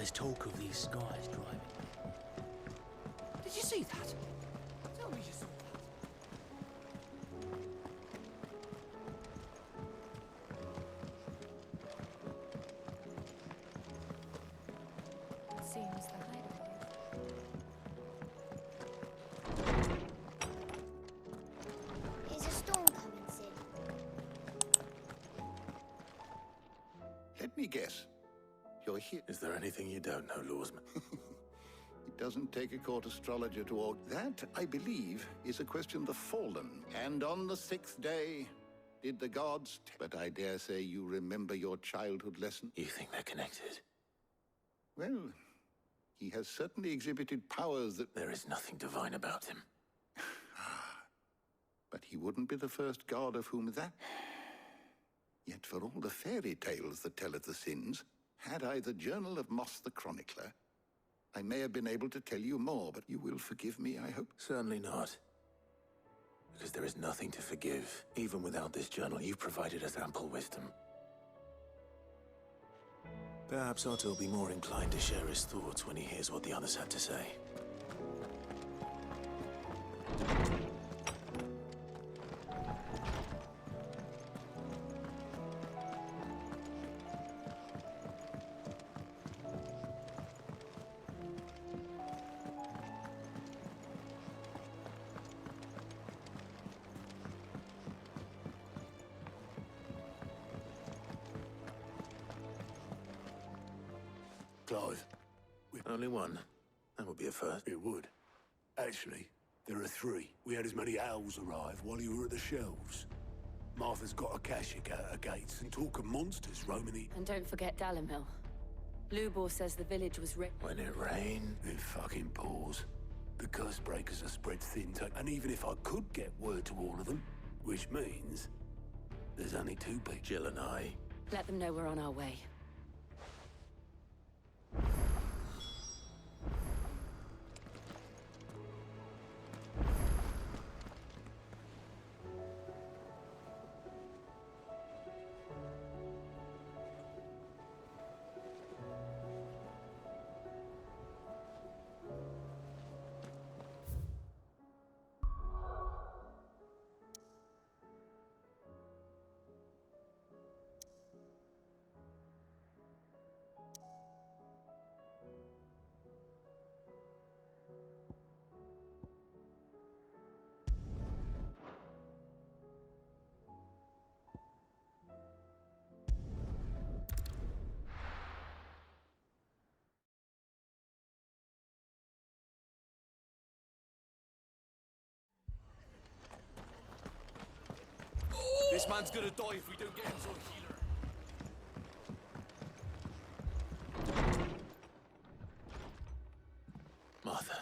There's talk of these skies driving. Did you see that? Tell me you saw It seems the hideaway. Is a storm coming soon? Let me guess. You're here. Is there anything you don't know, Lawsman? It doesn't take a court astrologer to order. That, I believe, is a question of the fallen. And on the 6th day, did the gods... But I dare say you remember your childhood lesson? You think they're connected? Well, he has certainly exhibited powers that... There is nothing divine about him. But he wouldn't be the first god of whom that... Yet for all the fairy tales that tell of the sins, had I the journal of Moss the Chronicler, I may have been able to tell you more, but you will forgive me, I hope. Certainly not. Because there is nothing to forgive. Even without this journal, you've provided us ample wisdom. Perhaps Otto will be more inclined to share his thoughts when he hears what the others have to say. Clive, Only one. That would be a first. it would. Actually, there are 3. We had as many owls arrive while you were at the shelves. Martha's got a Kashik out her gates and talk of monsters roaming the... And don't forget Dalimil. Lubor says the village was ripped. When it rained. It fucking pours. The curse breakers are spread thin, and even if I could get word to all of them, which means there's only 2 people. Jill and I. Let them know we're on our way. This man's gonna die if we don't get him to a healer. Martha.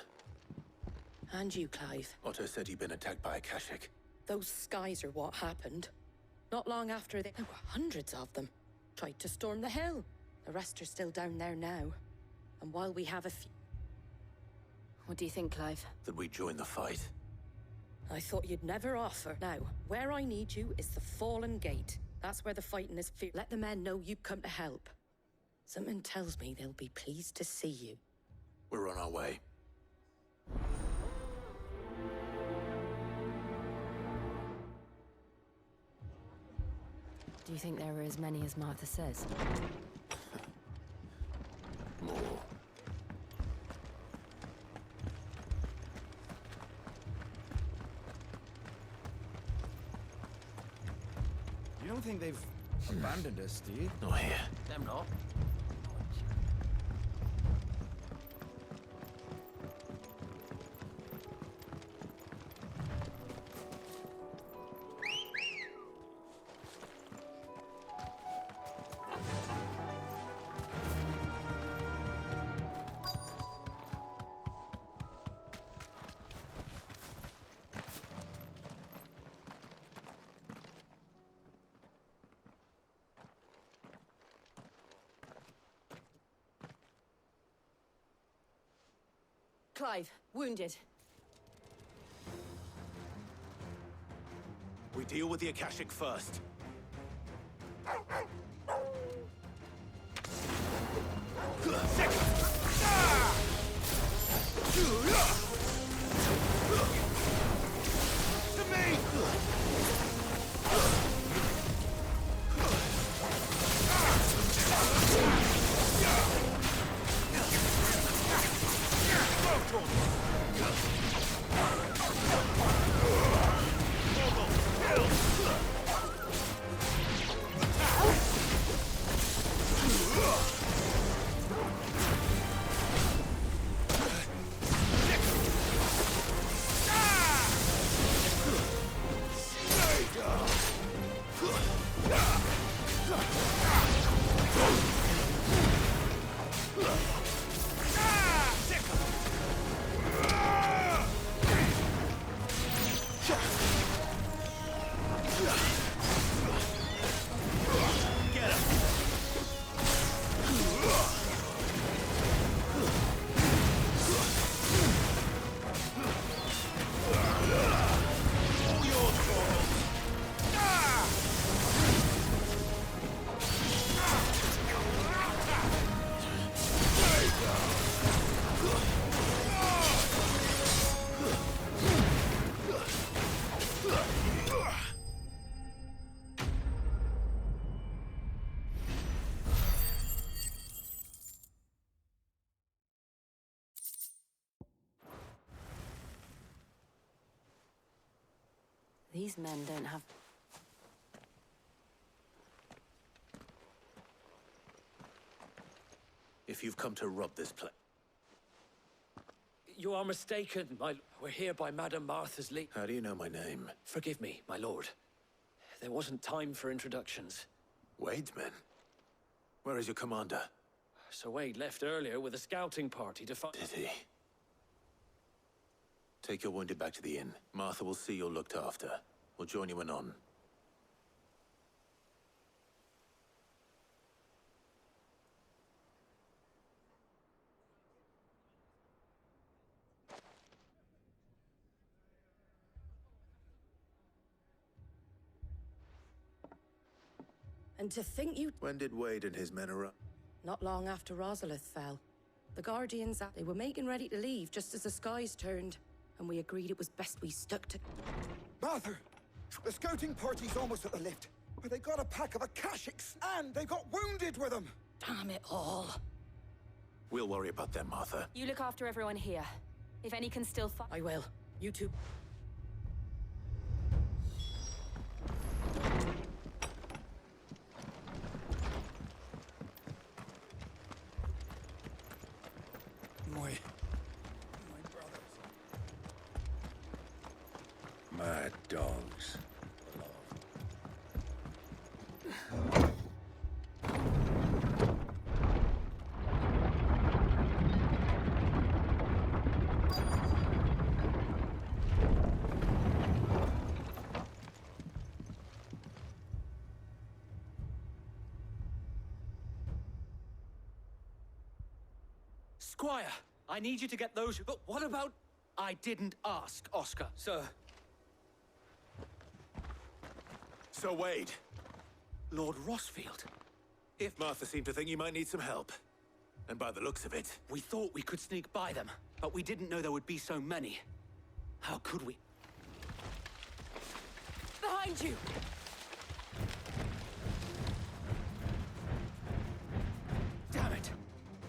And you, Clive. Otto said you'd been attacked by a Kashik. Those skies are what happened. Not long after there were hundreds of them. Tried to storm the hill. The rest are still down there now. And while we have a few... What do you think, Clive? That we join the fight. I thought you'd never offer. Now, where I need you is the Fallen Gate. That's where the fighting is fierce. Let the men know you've come to help. Something tells me they'll be pleased to see you. We're on our way. Do you think there are as many as Martha says? More. You don't think they've abandoned us, do you? Not here. Them not. Clive, wounded. We deal with the Akashic first. Second! Get him! These men don't have... If you've come to rob this place... You are mistaken, We're here by Madame Martha's leave. How do you know my name? Forgive me, my lord. There wasn't time for introductions. Wade's men? Where is your commander? Sir Wade left earlier with a scouting party to find... Did he? Take your wounded back to the inn. Martha will see you're looked after. We'll join you anon. And to think you... When did Wade and his men arrive? Not long after Rosalith fell. The Guardians, they were making ready to leave just as the skies turned. And we agreed it was best we stuck to... Martha! The scouting party's almost at the lift. But they got a pack of Akashics, and they got wounded with them! Damn it all. We'll worry about them, Martha. You look after everyone here. If any can still fight... I will. You two... Mad dogs. Squire, I need you to get those... But what about... I didn't ask, Oscar. Sir. So Wade, Lord Rossfield. if Martha seemed to think you might need some help. And by the looks of it... We thought we could sneak by them, but we didn't know there would be so many. How could we? Behind you! Damn it!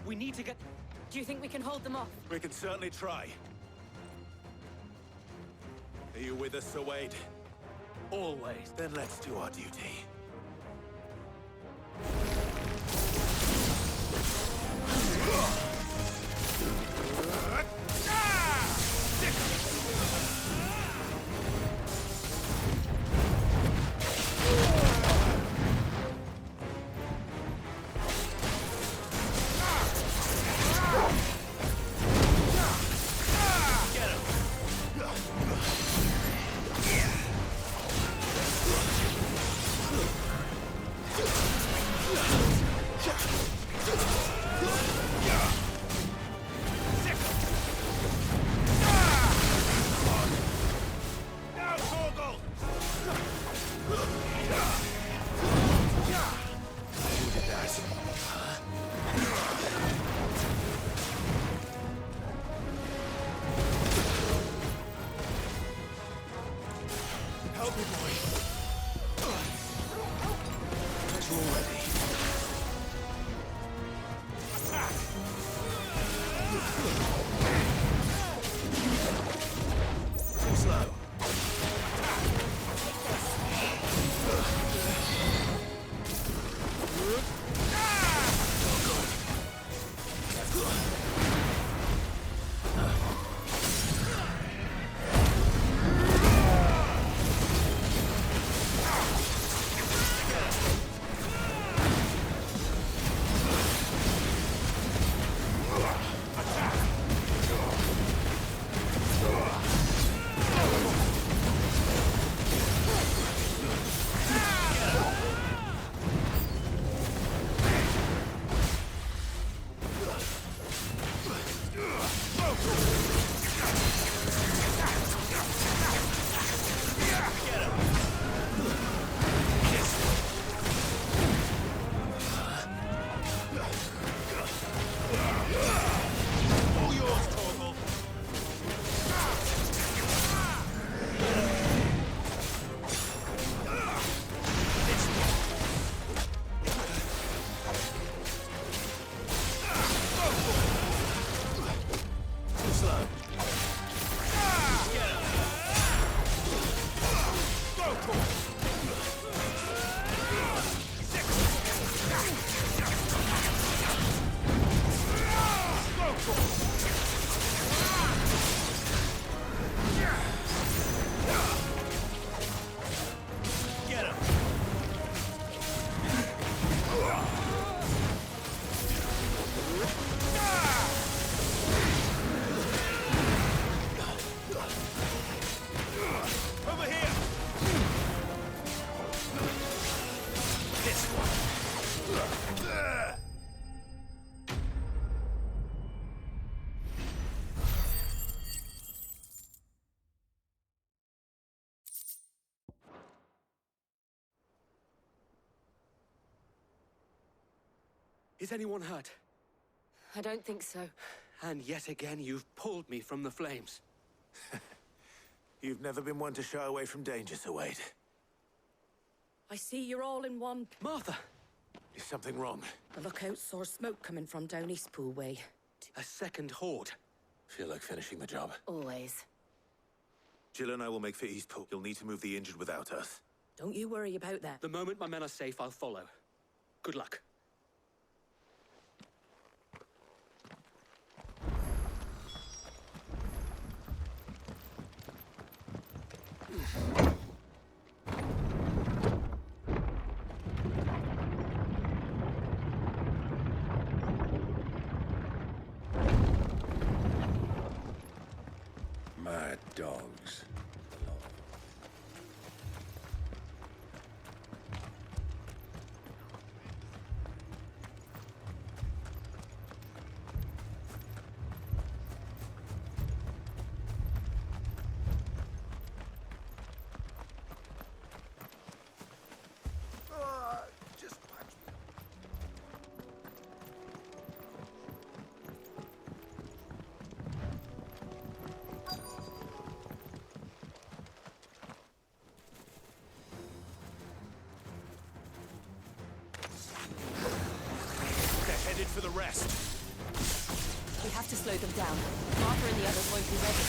We need to get... Do you think we can hold them off? We can certainly try. Are you with us, Sir Wade? Always. Then let's do our duty. Is anyone hurt? I don't think so. And yet again, you've pulled me from the flames. You've never been one to shy away from danger, Sir Wade. I see you're all in one. Martha! Is something wrong? The lookout saw smoke coming from down East Pool way. A second horde. Feel like finishing the job. Always. Jill and I will make for Eastpool. You'll need to move the injured without us. Don't you worry about that. The moment my men are safe, I'll follow. Good luck. Mad dogs. Just punch me. They're headed for the rest. We have to slow them down. Martha and the others won't be ready.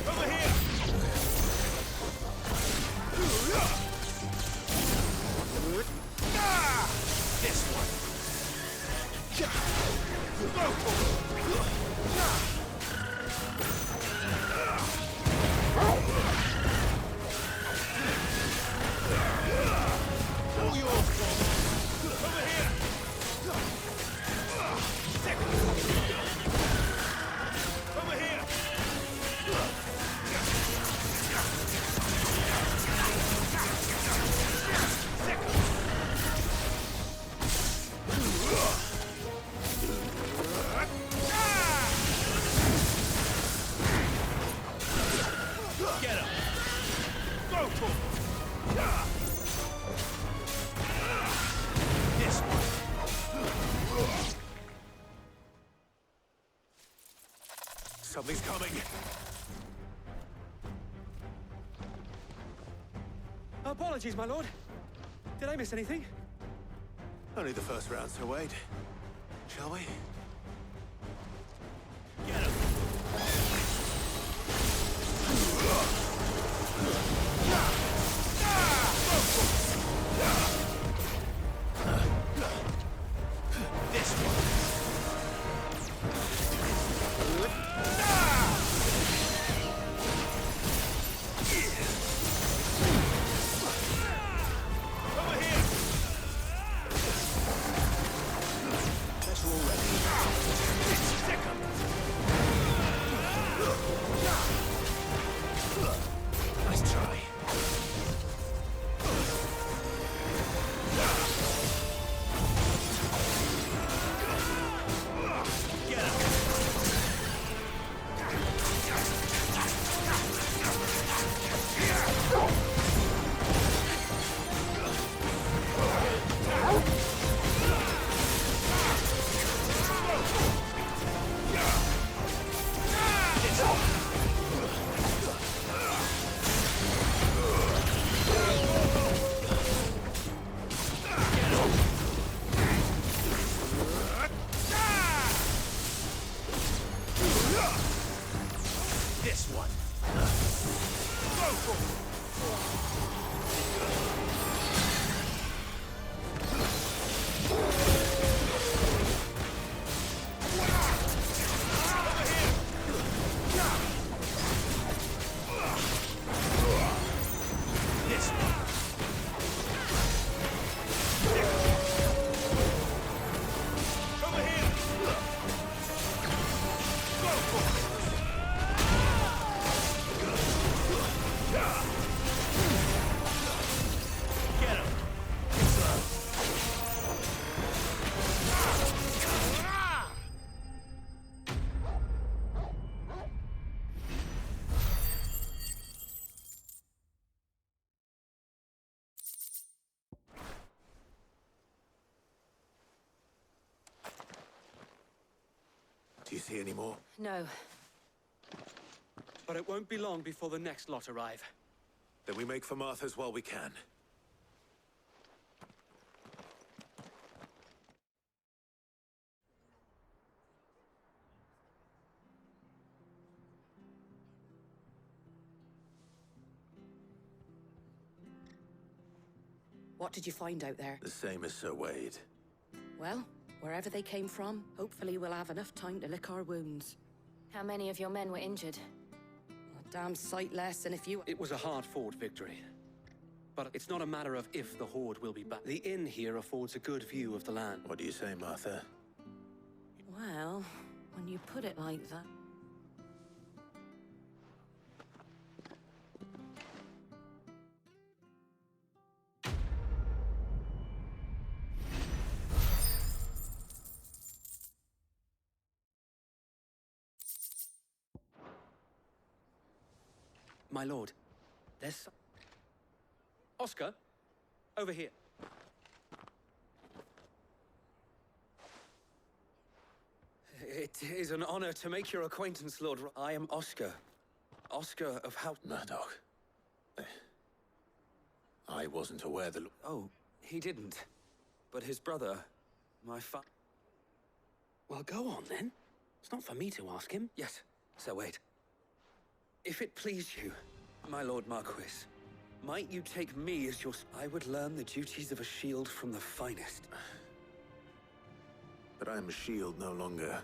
Over here! This one! All yours, over here! Second! Over here! Get him! Go for it! This one! Something's coming! Apologies, my lord. Did I miss anything? Only the first round, Sir Wade. Shall we? Get him! This one! Over here! That's all ready. Second! Nice try. Get him! This one. Go for it. Over here. Do you see any more? No. But it won't be long before the next lot arrive. Then we make for Martha's while we can. What did you find out there? The same as Sir Wade. Well, wherever they came from, hopefully we'll have enough time to lick our wounds. How many of your men were injured? A damn sight less, and if you... It was a hard-fought victory. But it's not a matter of if the Horde will be back. The inn here affords a good view of the land. What do you say, Martha? Well, when you put it like that... My lord, there's... Oscar, over here. It is an honor to make your acquaintance, Lord. I am Oscar. Oscar of Murdoch. I wasn't aware that... Oh, he didn't. But his brother, my Well, go on, then. It's not for me to ask him. Yes, Sir Wade. If it please you, my Lord Marquis, might you take me as your... I would learn the duties of a shield from the finest. But I am a shield no longer.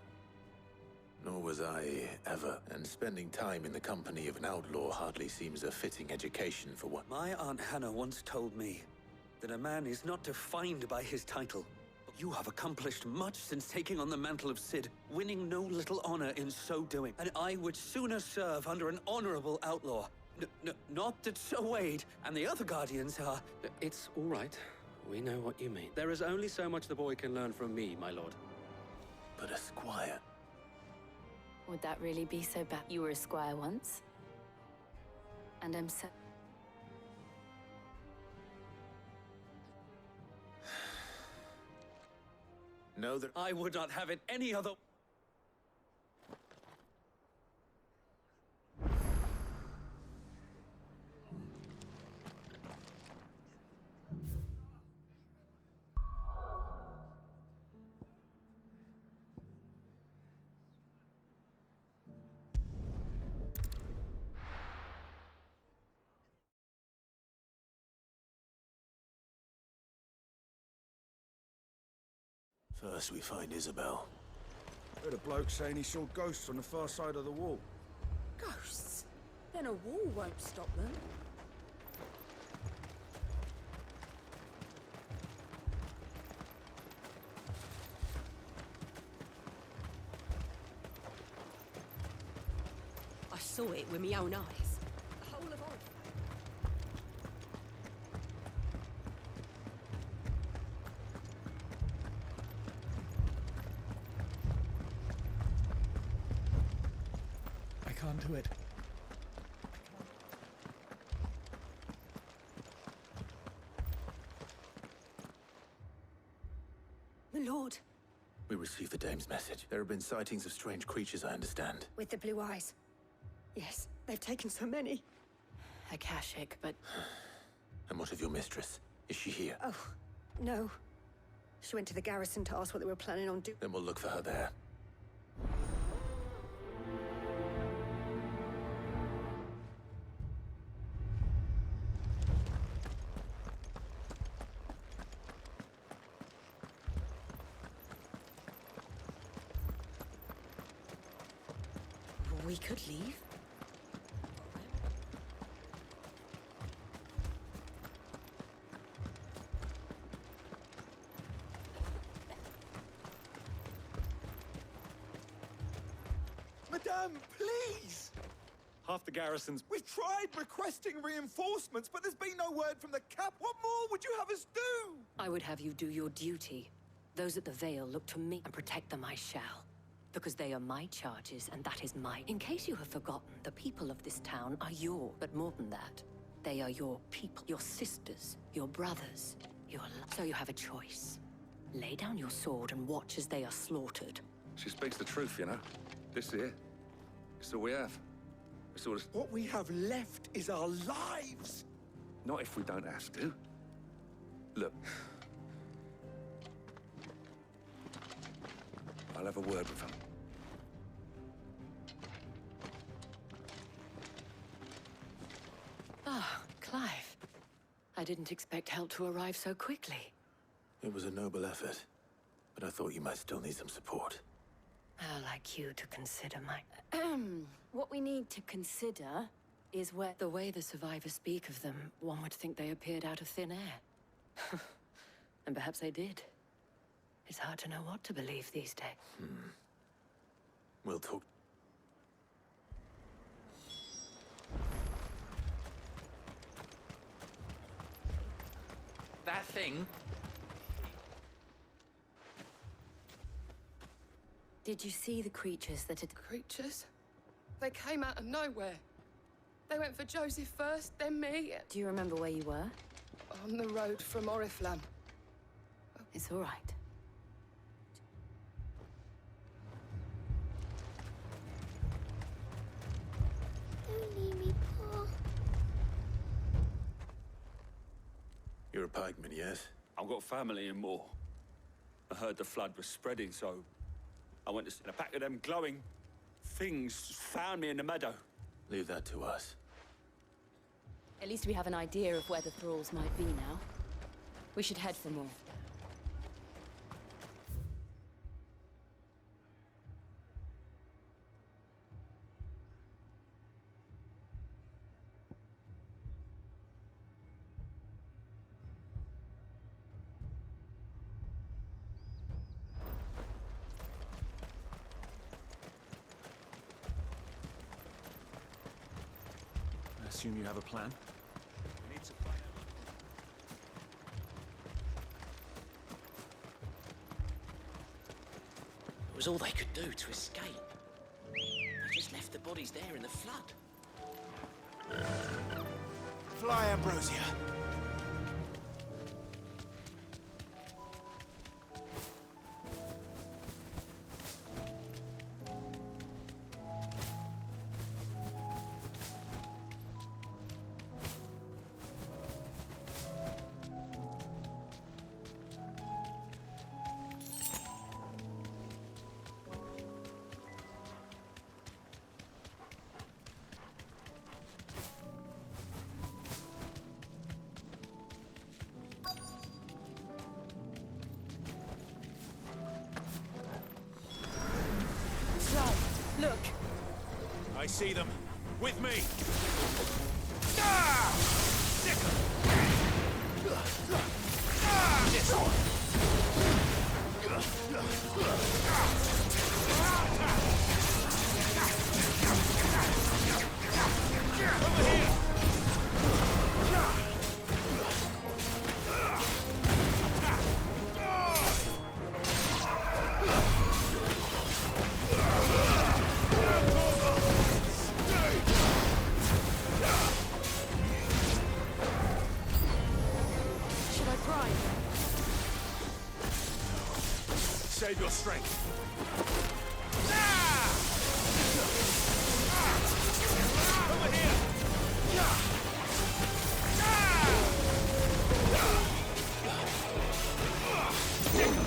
Nor was I ever. And spending time in the company of an outlaw hardly seems a fitting education for what... My Aunt Hannah once told me that a man is not defined by his title. You have accomplished much since taking on the mantle of Cid, winning no little honor in so doing. And I would sooner serve under an honorable outlaw. Not that Sir Wade and the other Guardians are... It's all right. We know what you mean. There is only so much the boy can learn from me, my lord. But a squire. Would that really be so bad? You were a squire once. And I'm so... Know that... I would not have it any other... First we find Isabel. Heard a bloke saying he saw ghosts on the far side of the wall. Ghosts? Then a wall won't stop them. I saw it with my own eyes. The whole of Oregon. I can't do it. My lord. We received the dame's message. There have been sightings of strange creatures, I understand. With the blue eyes. Yes, they've taken so many. Akashic, but... And what of your mistress? Is she here? Oh, no. She went to the garrison to ask what they were planning on doing. Then we'll look for her there. We could leave. Madame, please! Half the garrisons... We've tried requesting reinforcements, but there's been no word from the cap. What more would you have us do? I would have you do your duty. Those at the Vale look to me, and protect them I shall. Because they are my charges, and that is mine. In case you have forgotten, the people of this town are your... But more than that, they are your people. Your sisters, your brothers, So you have a choice. Lay down your sword and watch as they are slaughtered. She speaks the truth, you know. This here, it's all we have. It's all... What we have left is our lives! Not if we don't have to. Look. I'll have a word with him. Ah, Clive. I didn't expect help to arrive so quickly. It was a noble effort, but I thought you might still need some support. I'd like you to consider my... What we need to consider is where... The way the survivors speak of them, one would think they appeared out of thin air. And perhaps they did. It's hard to know what to believe these days. We'll talk. That thing? Did you see the creatures that had... Creatures? They came out of nowhere. They went for Joseph first, then me. Do you remember where you were? On the road from Oriflamme. It's all right. Don't leave me, Pa. You're a pikeman, yes? I've got family in Moor. I heard the flood was spreading, so I went to see a pack of them glowing things found me in the meadow. Leave that to us. At least we have an idea of where the thralls might be now. We should head for more. I assume you have a plan? We need to find out. It was all they could do to escape. They just left the bodies there in the flood. Fly, Ambrosia. Look! I see them. With me! Save your strength. Over here! Get him!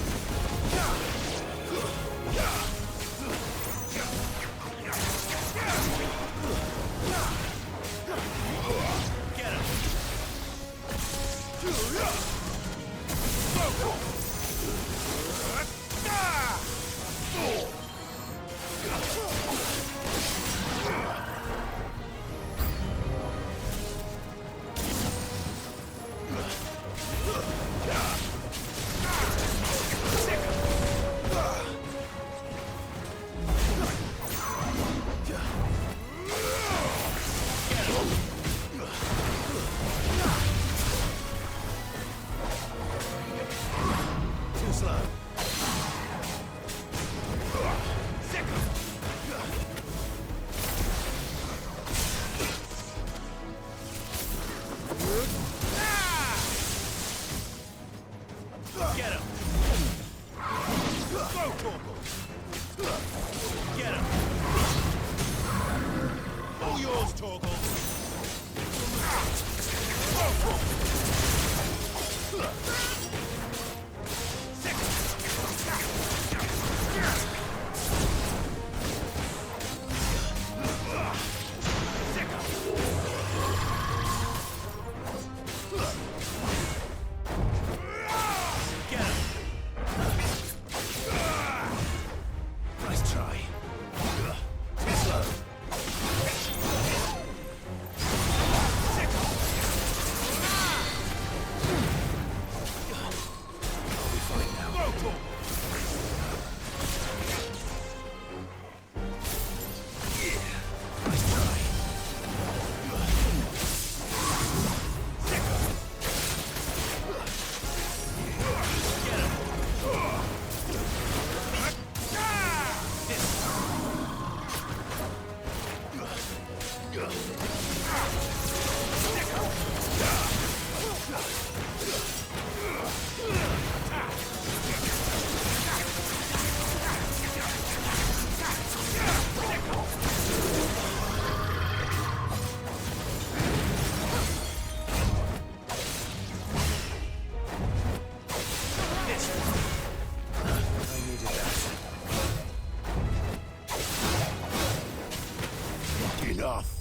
Enough!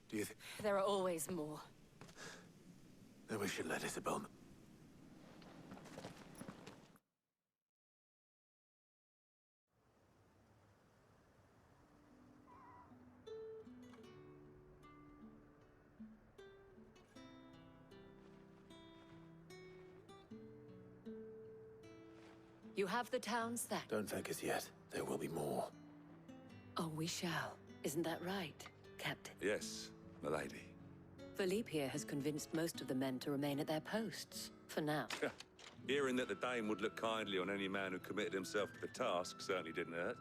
Do you think... There are always more. Then we should let Isabel know. You have the town set. Don't thank us yet. There will be more. Oh, we shall. Isn't that right, Captain? Yes, milady. Philippe here has convinced most of the men to remain at their posts, for now. Hearing that the Dame would look kindly on any man who committed himself to the task certainly didn't hurt.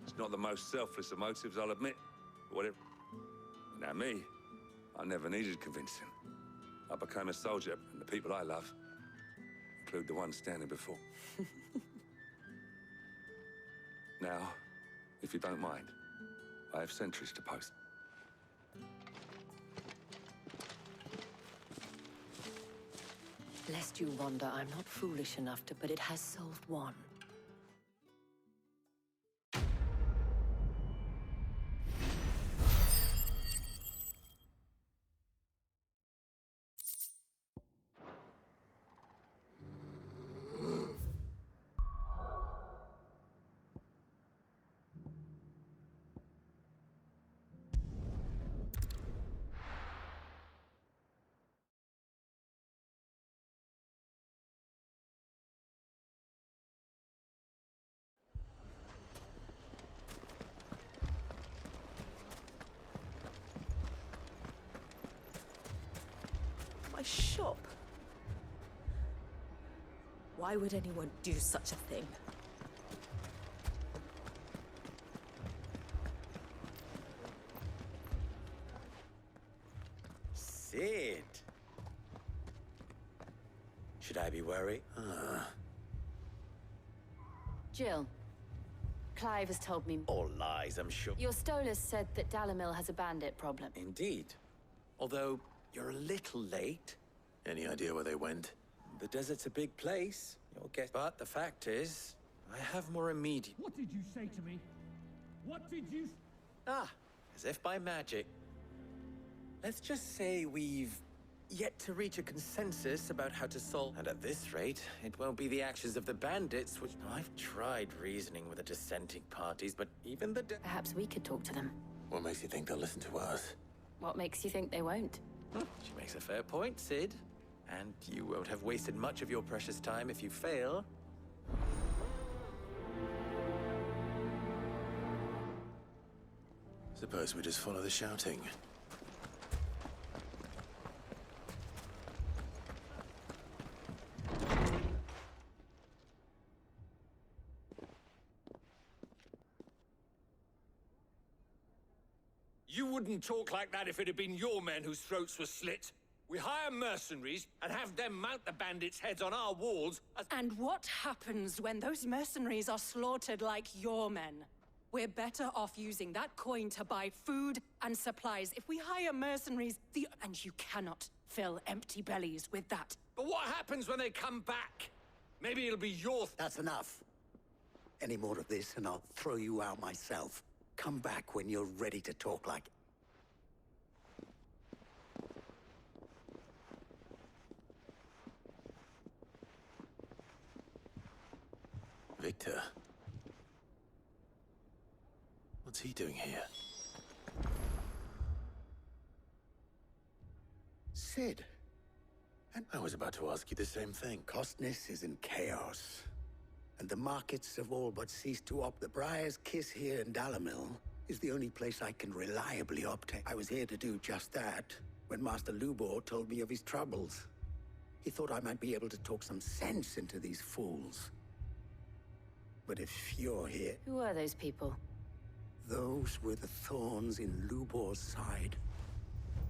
It's not the most selfless of motives, I'll admit. But whatever. Now me, I never needed convincing. I became a soldier, and the people I love include the one standing before. Now, if you don't mind, I have sentries to post. Lest you wonder, I'm not foolish enough to, but it has solved one. My shop? Why would anyone do such a thing? Sid! Should I be worried? Jill, Clive has told me. All lies, I'm sure. Your Stolas said that Dalamil has a bandit problem. Indeed. Although, you're a little late. Any idea where they went? The desert's a big place. You'll get... But the fact is, I have more immediate... What did you say to me? What did you... Ah, as if by magic. Let's just say we've yet to reach a consensus about how to solve... And at this rate, it won't be the actions of the bandits, which... I've tried reasoning with the dissenting parties, but even the... Perhaps we could talk to them. What makes you think they'll listen to us? What makes you think they won't? She makes a fair point, Sid. And you won't have wasted much of your precious time if you fail. Suppose we just follow the shouting. You wouldn't talk like that if it had been your men whose throats were slit. We hire mercenaries and have them mount the bandits' heads on our walls as... And what happens when those mercenaries are slaughtered like your men? We're better off using that coin to buy food and supplies. If we hire mercenaries, And you cannot fill empty bellies with that. But what happens when they come back? Maybe it'll be your... That's enough. Any more of this and I'll throw you out myself. Come back when you're ready to talk like... Victor. What's he doing here? Sid. And I was about to ask you the same thing. Costness is in chaos. And the markets have all but ceased to The Briar's Kiss here in Dalamil is the only place I can reliably obtain. I was here to do just that when Master Lubor told me of his troubles. He thought I might be able to talk some sense into these fools. But if you're here... Who are those people? Those were the thorns in Lubor's side.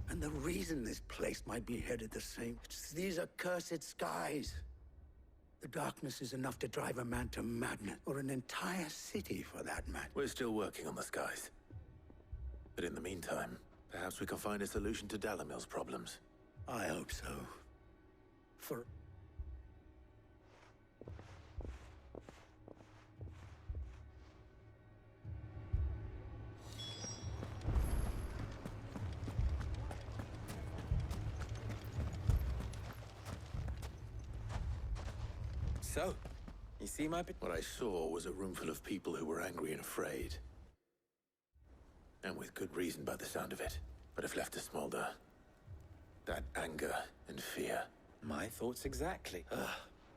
And the reason this place might be headed the same... It's these accursed skies. The darkness is enough to drive a man to madness, or an entire city for that matter. We're still working on the skies. But in the meantime, perhaps we can find a solution to Dalamil's problems. I hope so. For... So, you see my... What I saw was a room full of people who were angry and afraid. And with good reason by the sound of it. But if left to smolder, that anger and fear. My thoughts exactly.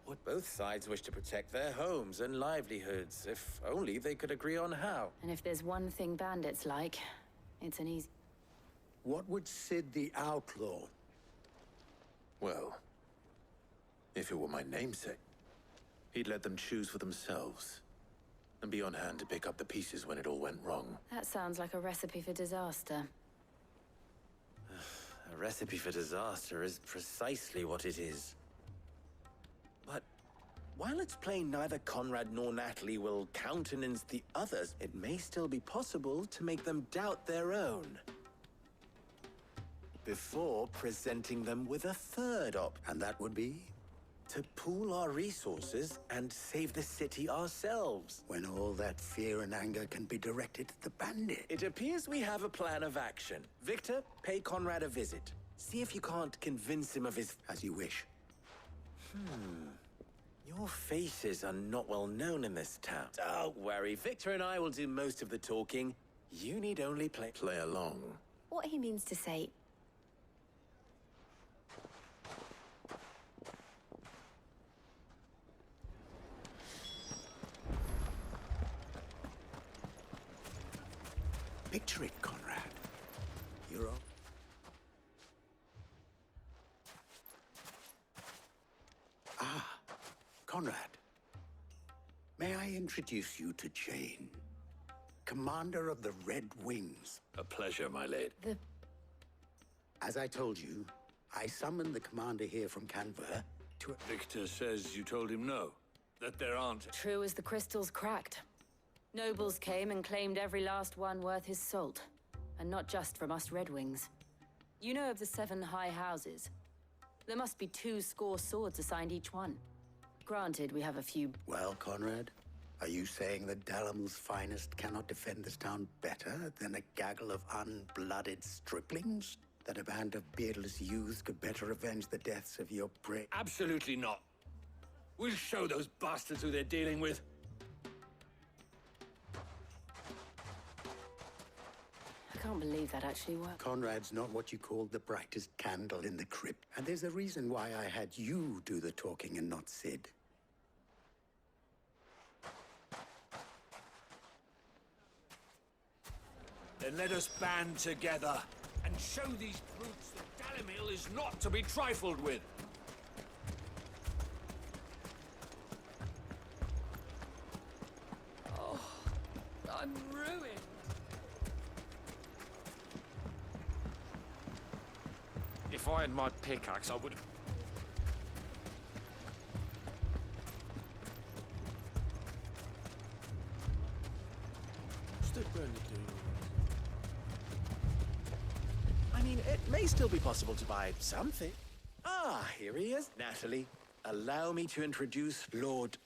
What both sides wish to protect their homes and livelihoods, if only they could agree on how. And if there's one thing bandits like, it's an easy... What would Sid the Outlaw? Well, if it were my namesake, he'd let them choose for themselves, and be on hand to pick up the pieces when it all went wrong. That sounds like a recipe for disaster. A recipe for disaster is precisely what it is. But while it's plain neither Conrad nor Natalie will countenance the others, it may still be possible to make them doubt their own. Before presenting them with a third option. And that would be? To pool our resources and save the city ourselves. When all that fear and anger can be directed at the bandit. It appears we have a plan of action. Victor, pay Conrad a visit. See if you can't convince him of his... As you wish. Your faces are not well known in this town. Don't worry, Victor and I will do most of the talking. You need only play along. What he means to say... Picture it, Conrad. You're all... Conrad. May I introduce you to Jane, commander of the Red Wings? A pleasure, my lady. As I told you, I summoned the commander here from Canver to... Victor says you told him no, that there aren't... True as the crystals cracked. Nobles came and claimed every last one worth his salt. And not just from us Red Wings. You know of the 7 high houses. There must be 2 swords assigned each one. Granted, we have a few... Well, Conrad, are you saying that Dalamil's finest cannot defend this town better than a gaggle of unblooded striplings? That a band of beardless youths could better avenge the deaths of your prey? Absolutely not. We'll show those bastards who they're dealing with. I can't believe that actually worked. Conrad's not what you call the brightest candle in the crypt. And there's a reason why I had you do the talking and not Sid. Then let us band together and show these brutes that Dalamil is not to be trifled with. Oh, I'm ruined. If I had my pickaxe, I would... I mean, it may still be possible to buy something. Ah, here he is. Natalie, allow me to introduce Lord...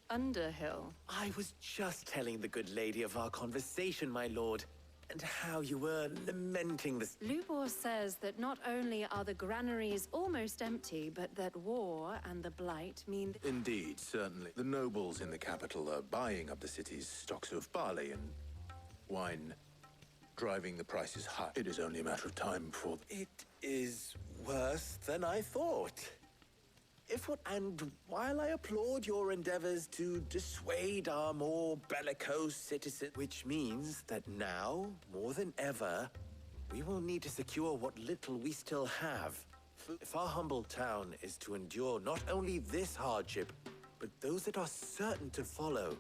Underhill. I was just telling the good lady of our conversation, my lord, and how you were lamenting this... Lubor says that not only are the granaries almost empty, but that war and the Blight mean... Indeed, certainly. The nobles in the capital are buying up the city's stocks of barley and wine, driving the prices high. It is only a matter of time before... It is worse than I thought. And while I applaud your endeavors to dissuade our more bellicose citizens, which means that now, more than ever, we will need to secure what little we still have. If our humble town is to endure not only this hardship, but those that are certain to follow,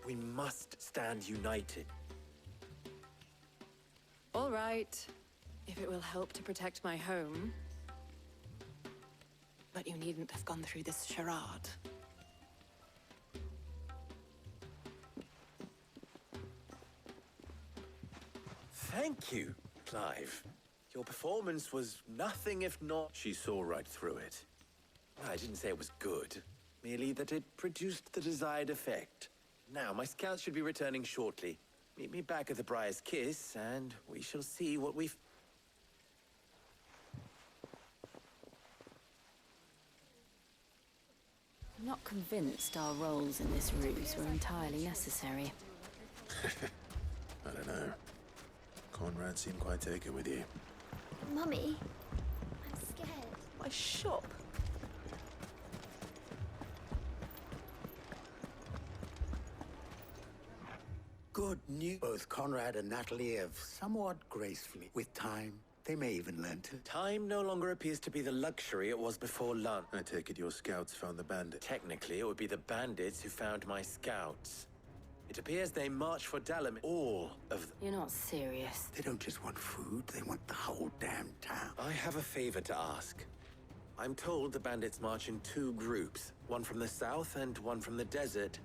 we must stand united. All right. If it will help to protect my home. but you needn't have gone through this charade. Thank you, Clive. Your performance was nothing if not... She saw right through it. I didn't say it was good, merely that it produced the desired effect. Now, my scouts should be returning shortly. Meet me back at the Briar's Kiss, and we shall see what we've... I'm not convinced our roles in this ruse were entirely necessary. I don't know. Conrad seemed quite taken with you. Mummy, I'm scared. My shop. Good news. Both Conrad and Natalie have somewhat gracefully. With time, they may even learn to. Time no longer appears to be the luxury it was before lunch. I take it your scouts found the bandit. Technically, it would be the bandits who found my scouts. It appears they marched for Dalamil. All of them. You're not serious. They don't just want food, they want the whole damn town. I have a favor to ask. I'm told the bandits march in 2 groups, one from the south and one from the desert,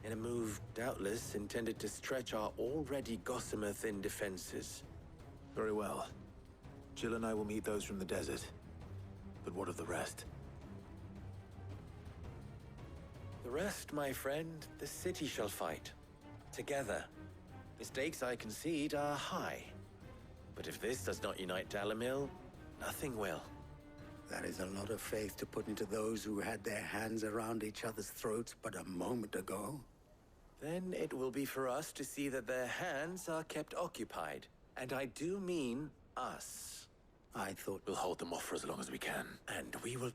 in a move doubtless intended to stretch our already gossamer-thin defenses. Very well. Jill and I will meet those from the desert. But what of the rest? The rest, my friend, the city shall fight. Together. Mistakes, I concede, are high. But if this does not unite Dalamil, nothing will. That is a lot of faith to put into those who had their hands around each other's throats but a moment ago. Then it will be for us to see that their hands are kept occupied. And I do mean us. I thought we'll hold them off for as long as we can. And we will...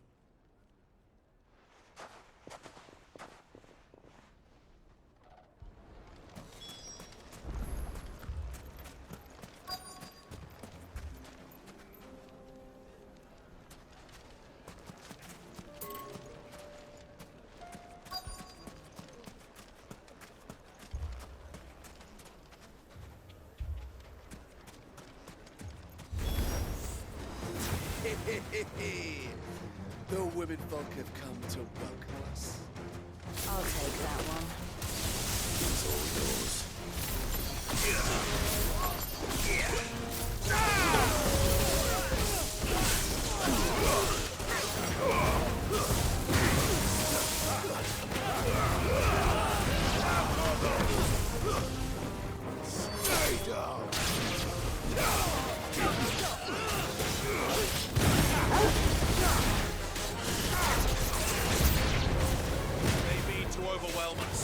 The women folk have come to welcome us. I'll take that one. It's all yours. Stay down. They mean to overwhelm us.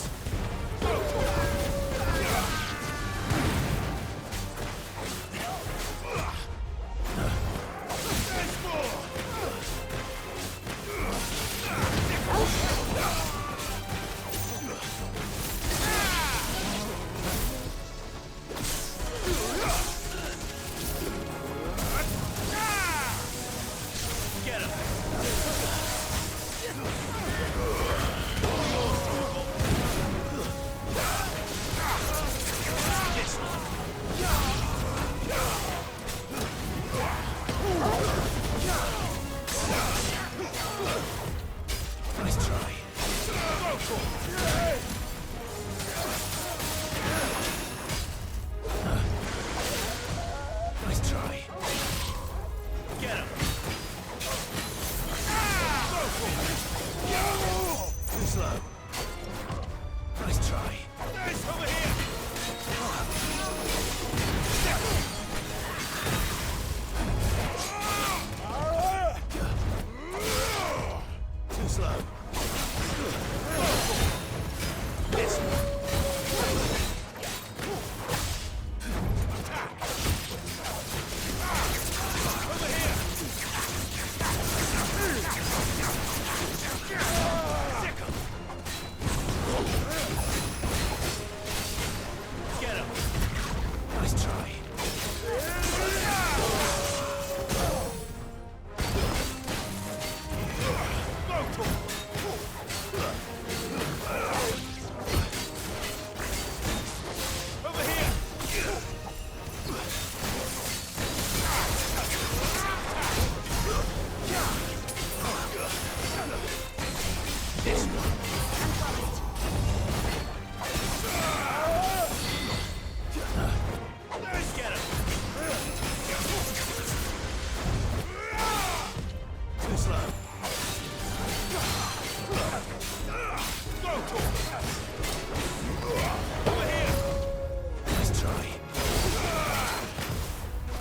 Nice try.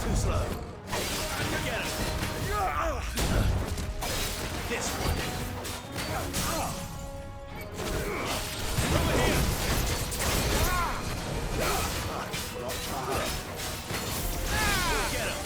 Too slow. Get him! This one. Over here! Get him!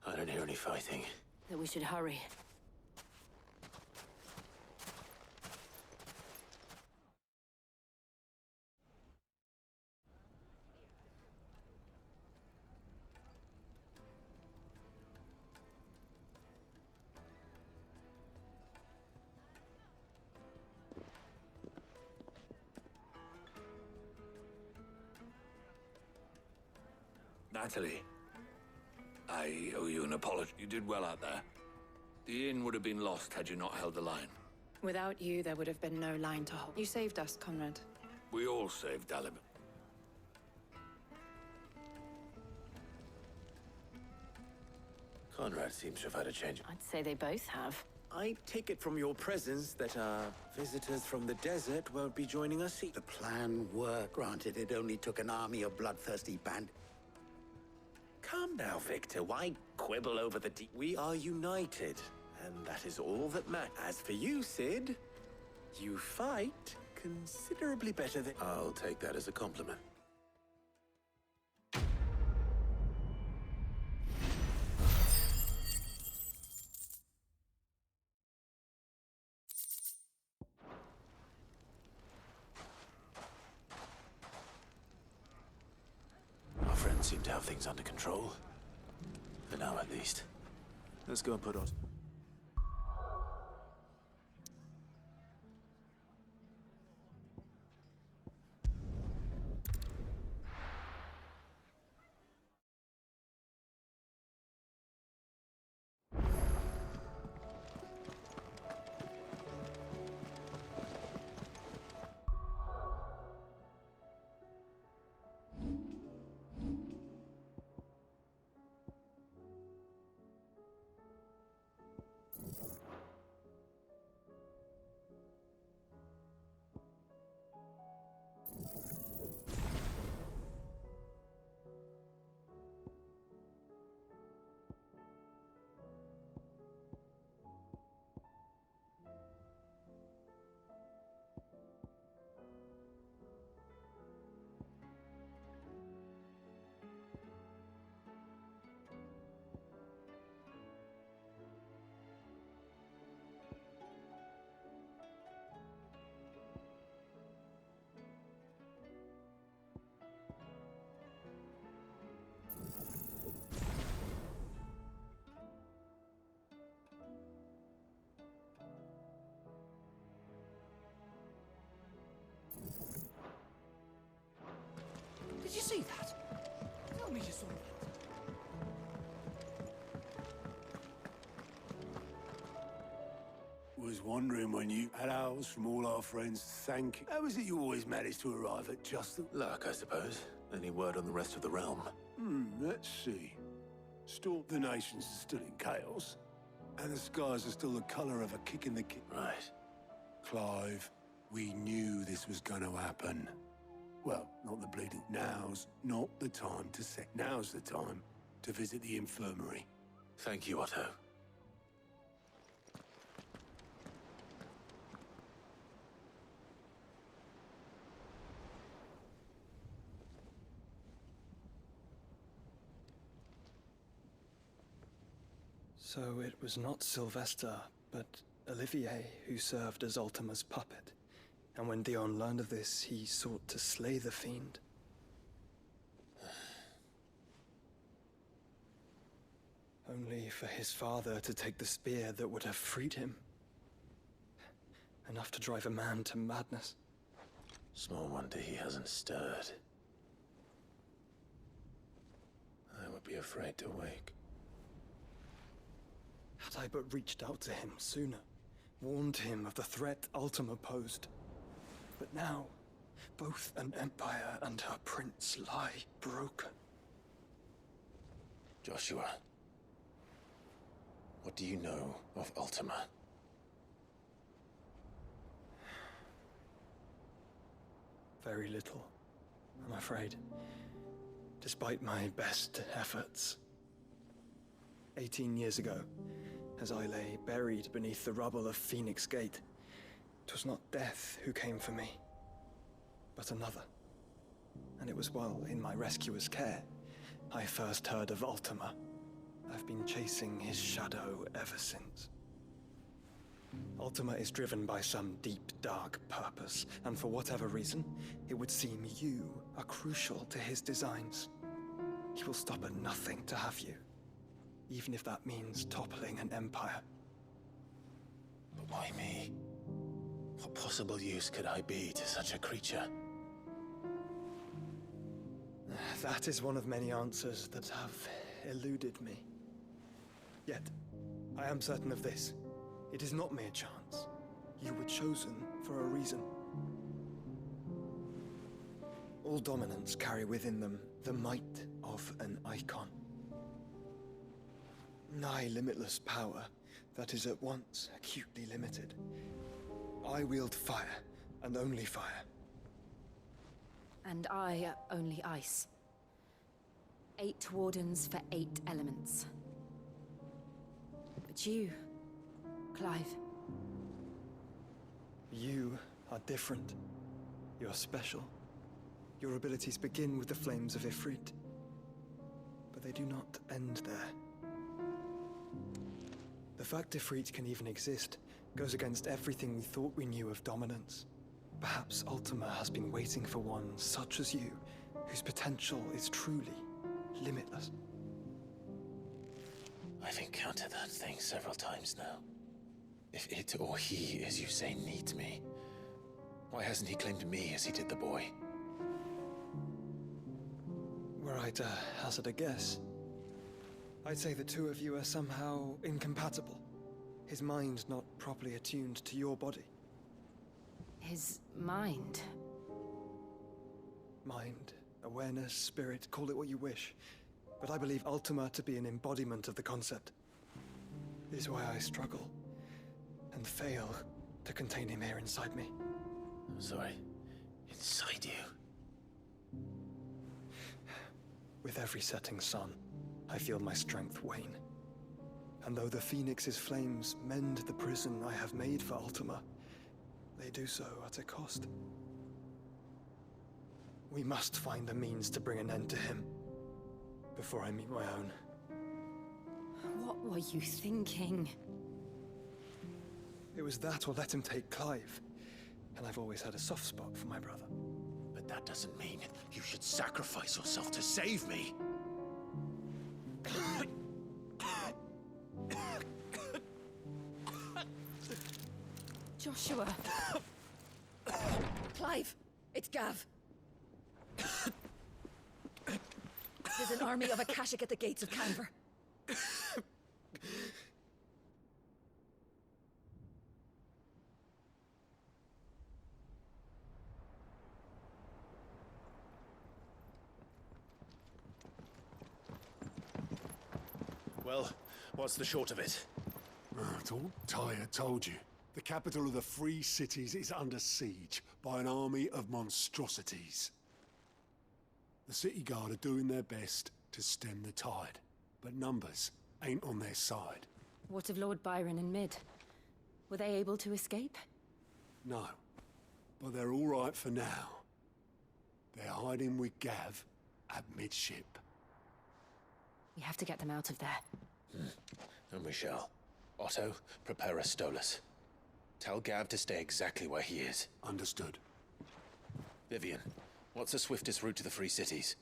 I don't hear any fighting. That we should hurry. Natalie, I owe you an apology. You did well out there. The inn would have been lost had you not held the line. Without you, there would have been no line to hold. You saved us, Conrad. We all saved Dalimil. Conrad seems to have had a change. I'd say they both have. I take it from your presence that our visitors from the desert won't be joining us. The plan worked. Granted, it only took an army of bloodthirsty bandits. Calm now, Victor. Why quibble over the We are united, and that is all that matters. As for you, Sid, you fight considerably better than... I'll take that as a compliment. Our friends seem to have things under control. For now, at least. Let's go and put on. Did you see that? Tell me you saw that. Was wondering when you had ours from all our friends. Thank you. How is it you always manage to arrive at just the... Luck, I suppose. Any word on the rest of the realm? Let's see. Still, the nations are still in chaos. And the skies are still the colour of a kick in the kit. Right. Clive, we knew this was going to happen. Well, not the bleeding. Now's not the time to set. Now's the time to visit the infirmary. Thank you, Otto. So it was not Sylvester, but Olivier who served as Ultima's puppet. And when Dion learned of this, he sought to slay the fiend. Only for his father to take the spear that would have freed him. Enough to drive a man to madness. Small wonder he hasn't stirred. I would be afraid to wake. Had I but reached out to him sooner. warned him of the threat Ultima posed. But now, both an empire and her prince lie broken. Joshua, what do you know of Ultima? Very little, I'm afraid. Despite my best efforts. 18 years ago, as I lay buried beneath the rubble of Phoenix Gate, 'twas not death who came for me, but another. And it was while in my rescuer's care, I first heard of Ultima. I've been chasing his shadow ever since. Ultima is driven by some deep, dark purpose, and for whatever reason, it would seem you are crucial to his designs. He will stop at nothing to have you, even if that means toppling an empire. But why me? What possible use could I be to such a creature? That is one of many answers that have eluded me. Yet, I am certain of this. It is not mere chance. You were chosen for a reason. All dominants carry within them the might of an Eikon. Nigh limitless power that is at once acutely limited. I wield fire, and only fire. And I only ice. 8 wardens for 8 elements. But you, Clive. You are different. You're special. Your abilities begin with the flames of Ifrit. But they do not end there. The fact Ifrit can even exist goes against everything we thought we knew of dominance. Perhaps Ultima has been waiting for one such as you, whose potential is truly limitless. I've encountered that thing several times now. If it or he, as you say, needs me, why hasn't he claimed me as he did the boy? Were I to hazard a guess, I'd say the two of you are somehow incompatible. His mind not properly attuned to your body. His mind? Mind, awareness, spirit, call it what you wish. But I believe Ultima to be an embodiment of the concept. This is why I struggle and fail to contain him here inside me. I'm sorry. Inside you? With every setting sun, I feel my strength wane. And though the Phoenix's flames mend the prison I have made for Ultima, they do so at a cost. We must find a means to bring an end to him before I meet my own. What were you thinking? It was that or let him take Clive. And I've always had a soft spot for my brother. But that doesn't mean you should sacrifice yourself to save me. Joshua. Clive, it's Gav. There's an army of Akashic at the gates of Canver. Well, what's the short of it? All Tyre told you. The capital of the Free Cities is under siege by an army of monstrosities. The City Guard are doing their best to stem the tide, but numbers ain't on their side. What of Lord Byron and Mid? Were they able to escape? No, but they're all right for now. They're hiding with Gav at midship. We have to get them out of there. And we shall. Otto, prepare a Stolas. Tell Gav to stay exactly where he is. Understood. Vivian, what's the swiftest route to the Free Cities?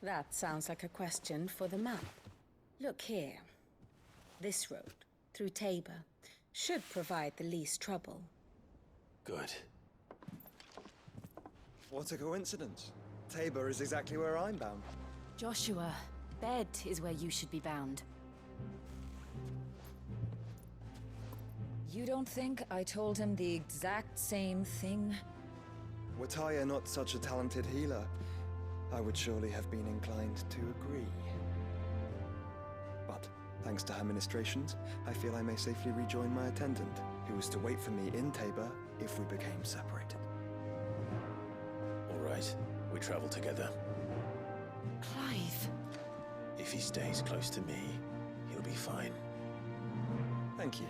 That sounds like a question for the map. Look here. This road, through Tabor, should provide the least trouble. Good. What a coincidence. Tabor is exactly where I'm bound. Joshua, bed is where you should be bound. You don't think I told him the exact same thing? Were Tyre not such a talented healer, I would surely have been inclined to agree. But, thanks to her ministrations, I feel I may safely rejoin my attendant, who was to wait for me in Tabor if we became separated. All right, we travel together. Clive. If he stays close to me, he'll be fine. Thank you.